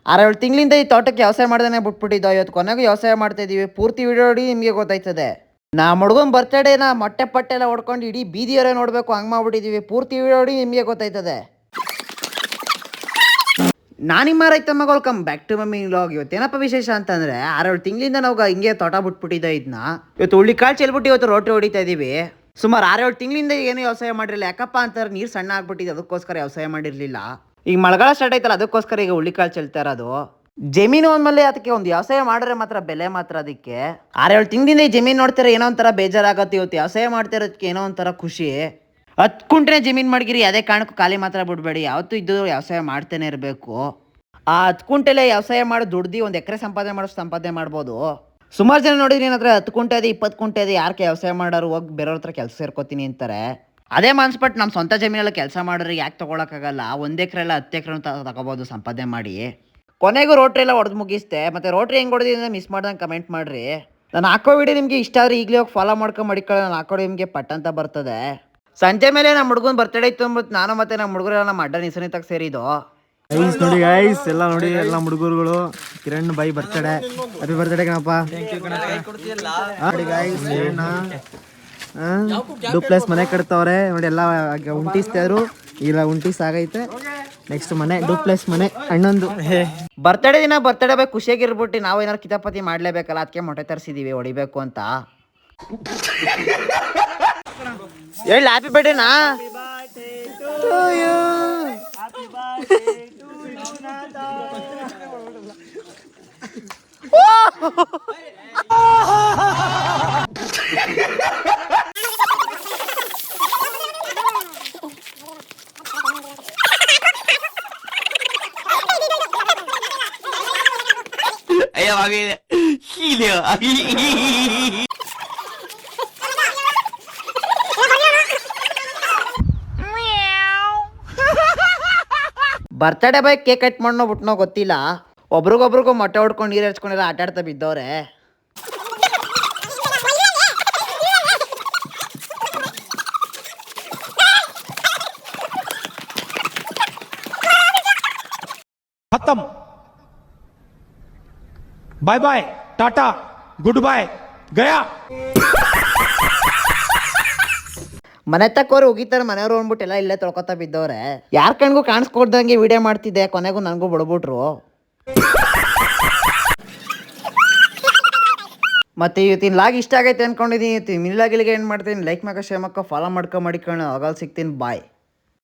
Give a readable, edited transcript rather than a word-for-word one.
6-7 ತಿಂಗಳಿಂದ ಈ ತೋಟಕ್ಕೆ ವ್ಯವಸಾಯ ಮಾಡ್ದೇ ಬಿಟ್ಬಿಟ್ಟಿದ್ದೋ. ಇವತ್ತು ಕೊನೆಗೂ ವ್ಯವಸಾಯ ಮಾಡ್ತಾ ಇದೀವಿ. ಪೂರ್ತಿ ವಿಡಿಯೋ ನೋಡಿ ನಿಮಗೆ ಗೊತ್ತಾಯ್ತದೆ. ಹುಡುಗನ ಬರ್ತಡೇನ ಮೊಟ್ಟೆ ಪಟ್ಟೆ ಎಲ್ಲ ಹೊಡ್ಕೊಂಡು ಇಡೀ ಬೀದಿಯವರೇ ನೋಡಬೇಕು ಹಂಗೆ ಮಾಡ್ಬಿಟ್ಟಿದ್ದೀವಿ. ಪೂರ್ತಿ ವಿಡಿಯೋ ನೋಡಿ ನಿಮಗೆ ಗೊತ್ತಾಯ್ತದೆ. ನಾನಿಮ್ಮ ರೈತ ಮಗ, welcome back to mummy vlog. ಇವತ್ತೇನಪ್ಪ ವಿಶೇಷ ಅಂತಂದರೆ 6-7 ತಿಂಗಳಿಂದ ನಾವು ಹಿಂಗೆ ತೋಟ ಬಿಟ್ಬಿಟ್ಟಿದ್ದೆ. ಇದನ್ನ ಇವತ್ತು ಹುಳ್ಳಿಕಾಳು ಚೆಲ್ಬಿಟ್ಟು ಇವತ್ತು ರೋಟಿ ಹೊಡಿತಾ ಇದ್ದೀವಿ. ಸುಮಾರು 6-7 ತಿಂಗಳಿಂದ ಏನು ವ್ಯವಸಾಯ ಮಾಡಿರಲಿಲ್ಲ. ಯಾಕಪ್ಪ ಅಂತಾರೆ ನೀರು ಸಣ್ಣ ಆಗ್ಬಿಟ್ಟಿದೆ, ಅದಕ್ಕೋಸ್ಕರ ವ್ಯವಸಾಯ ಮಾಡಿರಲಿಲ್ಲ. ಈಗ ಮಳೆಗಾಲ ಸ್ಟಾರ್ಟ್ ಆಯ್ತಲ್ಲ, ಅದಕ್ಕೋಸ್ಕರ ಈಗ ಹುಳ್ಳಿಕಾಳು ಚೆಲ್ತಾ ಇರೋದು. ಜಮೀನು ಅಂದಮೇಲೆ ಅದಕ್ಕೆ ಒಂದು ವ್ಯವಸಾಯ ಮಾಡಿದ್ರೆ ಮಾತ್ರ ಬೆಲೆ ಮಾತ್ರ ಅದಕ್ಕೆ. 6-7 ತಿಂಗಳಿಂದ ಈ ಜಮೀನು ನೋಡ್ತಾರೆ ಏನೋ ಒಂಥರ ಬೇಜಾರಾಗತ್ತೆ. ಇವತ್ತು ವ್ಯವಸಾಯ ಮಾಡ್ತಾ ಇರೋದಕ್ಕೆ ಏನೋ ಒಂಥರ ಖುಷಿ. 10 ಕುಂಟೆ ಜಮೀನು ಮಾಡಿಗಿರಿ, ಅದೇ ಕಾರಣಕ್ಕೂ ಖಾಲಿ ಮಾತ್ರ ಬಿಡಬೇಡಿ. ಯಾವತ್ತೂ ಇದು ವ್ಯವಸಾಯ ಮಾಡ್ತಾನೆ ಇರಬೇಕು. ಆ 10 ಕುಂಟೆಲೆ ವ್ಯವಸಾಯ ಮಾಡಿ ದುಡ್ದು 1 ಎಕರೆ ಸಂಪಾದನೆ ಮಾಡ್ಬೋದು. ಸುಮಾರು ಜನ ನೋಡಿದ್ರಿ ಏನಾದ್ರೆ 10 ಕುಂಟೆ ಇದೆ 20 ಕುಂಟೆ ಇದೆ, ಯಾಕೆ ವ್ಯವಸಾಯ ಮಾಡೋರು ಹೋಗಿ ಬೇರೆಯವ್ರ ಹತ್ರ ಕೆಲಸ ಸೇರ್ಕೋತೀನಿ ಅಂತಾರೆ. ಅದೇ ಮನ್ಸ್ಪಟ್ಟು ನಮ್ಮ ಸ್ವಂತ ಜಮೀನೆಲ್ಲ ಕೆಲಸ ಮಾಡಿದ್ರೆ ಯಾಕೆ ತೊಗೊಳಕ್ಕಾಗಲ್ಲ? 1 ಎಕರೆ ಎಲ್ಲ 10 ಎಕರೆ ತಗೋಬೋದು ಸಂಪಾದನೆ ಮಾಡಿ. ಕೊನೆಗೂ ರೋಟ್ರಿ ಎಲ್ಲ ಹೊಡೆದು ಮುಗಿಸ್ತೆ. ಮತ್ತು ರೋಟ್ರಿ ಹೆಂಗೆ ಹೊಡೆದಿದ್ದ ಮಿಸ್ ಮಾಡ್ದಂಗೆ ಕಮೆಂಟ್ ಮಾಡಿರಿ. ನಾನು ಹಾಕೋ ವಿಡಿಯೋ ನಿಮಗೆ ಇಷ್ಟ ಆದರೆ ಈಗಲೇ ಹೋಗಿ ಫಾಲೋ ಮಾಡ್ಕೊಂಡು ನಾನು ಹಾಕೋದು ನಿಮಗೆ ಪಟ್ ಅಂತ ಬರ್ತದೆ. ಸಂಜೆ ಮೇಲೆ ನಮ್ಮ ಹುಡುಗನ ಬರ್ತಡೇ ಇತ್ತು ಅಂದ್ಬಿಟ್ಟು ನಾನು ಮತ್ತು ನಮ್ಮ ಹುಡುಗರೆಲ್ಲ ನಮ್ಮ ಅಡ್ಡ ನಿಸನಿತಾಗ ಸೇರಿದ್ದು. ನೋಡಿ ಗೈಸ್, ಎಲ್ಲ ನೋಡಿ ಎಲ್ಲ ಹುಡುಗರುಗಳು. ಕಿರಣ್ ಬೈ ಬರ್ತಡೇ, ಹ್ಯಾಪಿ ಬರ್ತಡೇ ಕಣಪ್ಪ. ನೋಡಿ ಗೈಸ್, ಡೂಪ್ಲೆಸ್ ಮನೆ ಕಟ್ತವ್ರೆ ನೋಡಿ. ಎಲ್ಲ ಉಂಟಿಸ್ತಾರು, ಇಲ್ಲ ಉಂಟಿಸ್ ಆಗೈತೆ. ನೆಕ್ಸ್ಟ್ ಮನೆ ಡೂಪ್ಲೆಸ್ ಮನೆ ಅಣ್ಣಂದು. ಬರ್ತಡೇ ದಿನ ಬರ್ತಡೇ ಬೈ ಖುಷಿಯಾಗಿರ್ಬಿಟ್ಟು ನಾವು ಏನಾರು ಕಿತಾಪತಿ ಮಾಡ್ಲೇಬೇಕಲ್ಲ, ಅದಕ್ಕೆ ಮೊಟ್ಟೆ ತರಿಸಿದೀವಿ ಹೊಡಿಬೇಕು ಅಂತ. ಹೇಳಿ ಹ್ಯಾಪಿ ಬರ್ಡೇನಾ. ಬರ್ತಡೇ ಬೈ ಕೇಕ್ ಕಟ್ ಮಾಡೋ ಬಿಟ್ನೋ ಗೊತ್ತಿಲ್ಲ. ಒಬ್ರಿಗೊಬ್ರಿಗೂ ಮೊಟ್ಟೆ ಹೊಡ್ಕೊಂಡು ನೀರು ಹಚ್ಕೊಂಡಿಲ್ಲ, ಆಟ ಆಡ್ತಾ ಬಿದ್ದವ್ರೆ. खत्म, bye bye, tata, good bye, गया. ಮನೆ ತಕ್ಕೋರು ಹೋಗಿತಾರೆ, ಮನೆಯವ್ರು ಅಂದ್ಬಿಟ್ಟು ಎಲ್ಲ ಇಲ್ಲೇ ತೊಳ್ಕೊತಾ ಬಿದ್ದವ್ರೆ. ಯಾರ ಕಣ್ಗೂ ಕಾಣಿಸ್ಕೊಡ್ದಂಗೆ ವಿಡಿಯೋ ಮಾಡ್ತಿದ್ದೆ, ಕೊನೆಗೂ ನನಗೂ ಬಿಡ್ಬಿಟ್ರು. ಮತ್ತೆ ಇವತ್ತಿನ ಲಾಗ್ ಇಷ್ಟ ಆಗೈತೆ ಅನ್ಕೊಂಡಿದ್ದೀನಿ. ಮಿಲ್ಲಾಗಿಲಿಗೆ ಏನು ಮಾಡ್ತೀನಿ, ಲೈಕ್ ಮಾಡೋ ಶೇರ್ ಮಾಡೋ ಫಾಲೋ ಮಾಡ್ಕೊಂಡು ಆಗಾಗ ಸಿಗ್ತೀನಿ. ಬಾಯ್.